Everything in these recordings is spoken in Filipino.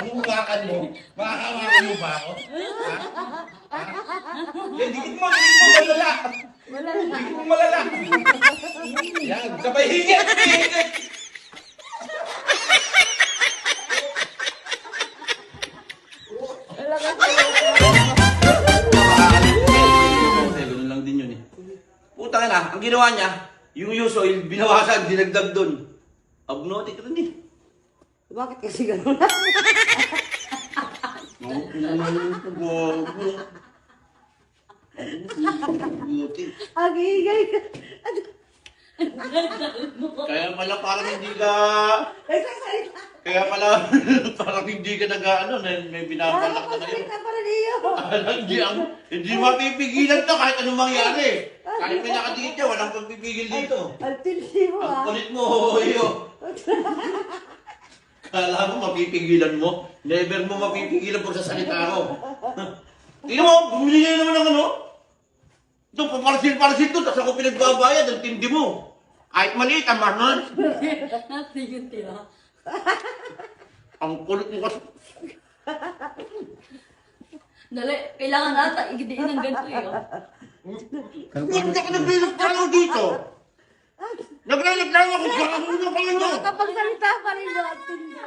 Anong umakan mo? Makakawakan mo ba ako? Ha? Yan, dikit mo, malala. Dikit mo malala. Yan, sabay higit, higit. Ganun lang din yun eh. Putang na, ang ginawa niya, yung use oil, binawasan, dinagdag doon. Abnotic rin eh. Bakit kasi gano'n? Agigay ka. Kaya pala parang hindi ka... Kaya pala parang hindi ka may binabalak ka ngayon. Hindi mapipigilan to kahit anong mangyari. Kahit may nakadikit niya, walang pagpipigil dito. Ang tinsi mo Ang ah. kulit mo, hoyo. Kala mo mapipigilan mo? Never mo mapipigilan pag sa salita ko. Tingnan mo, bumili niya naman ng ano? Ito, paparsil-parsil to, tapos ako pinagbabayad, ang tindi mo. Kahit maliit, ang mahal. Tingin tira. Ang kulit mo kasi. Dali, kailangan nata igidiin ng ganito eh. Hindi ka nagreklamo dito. Nagreklamo ako sa ano pa ano. Nakapagsalita pa rin mo ang tinsi.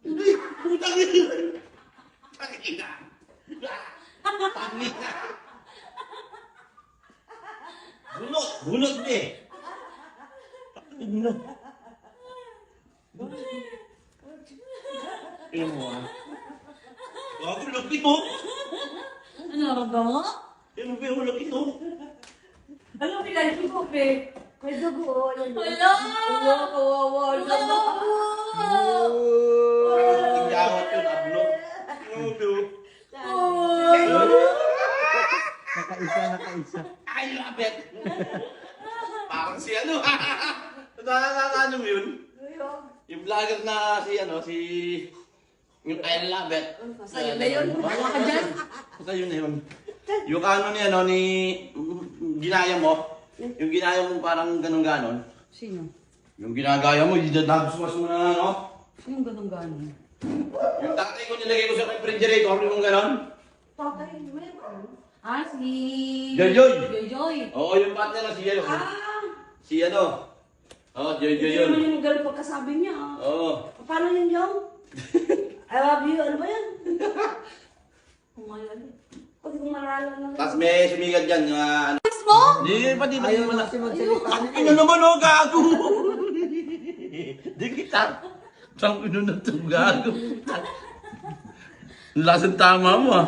Hindi, putang ina. Pakikita. Pakikita. Bunot eh. Bunot. Tingnan mo ah. Bago laki mo. Ano naman mo? Tingnan mo yung laki mo. Ano pinag-ibig mo, Pe? May dugo. Wala! Kawawa. Tingawat yun, ablo. Nakaisa. I love it. Parang si ano. Ano mo yun? Yung vlogger na si yung I love it. Sa'yo na yun. Wala ka dyan? Basta yun na yun. Yung ano ni ginaya mo. Yung ginaya mo parang ganon-ganon. Sino? Yung ginagaya mo, idadabswas mo na ano. Sino ganun-ganon? Yung tatay ko nilagay ko sa refrigerator, yung ganon. Tatay, meron. Ah, si... Joy. Joy. Oo, yung partner na si ano. Si ano. Oo, Joy Hindi yun. naman yung ganun pagkasabi niya. Oo. Paano yun yung? I love you. Ano ba yan? Umalan. Pag maralo na. Tapos may sumigat dyan, ano. Mo? Hindi, pati na Ayaw naman. kasi magsalita. Ang ina naman, oh, gago! Di kita. Ang ina na ito, gago. Lasang tama mo, ah.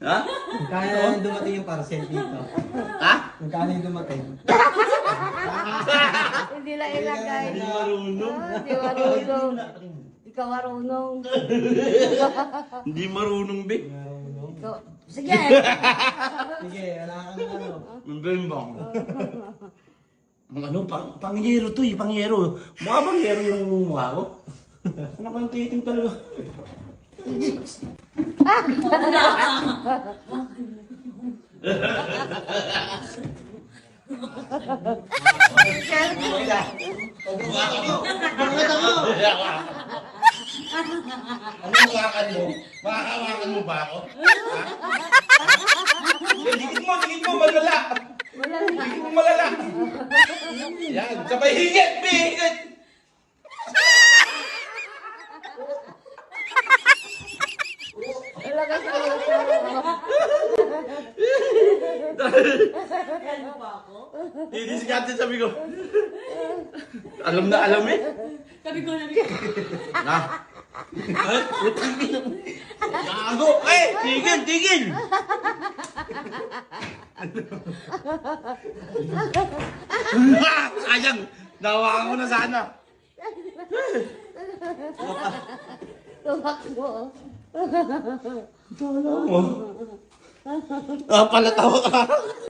Ha? Kaya dumating yung parcel dito. Ha? Magkano yung dumating? Hindi lang ilagay. Hindi marunong. Hindi marunong. Ikaw marunong. Hindi marunong, be. Ikaw. Sige. Sige, wala kang ano. Mabembang. Ang ano, pangyero to eh, pangyero. Mukha pangyero yung mukha ko. Ano ba yung titing talaga? Anong umakan mo? Makakawakan mo ba ako? Ha? Dikit mo, malala. Dikit mo malala. Yan, sabay higit, higit. Ilagay sa Didiscard din sabi ko. Alam na alam eh. Sabi ko. Na. Ay, putang ina. Gago! Eh! Tigil! Sayang! Nawakan ko na sana. tumakbo. Pala mo. Pala tawa ka.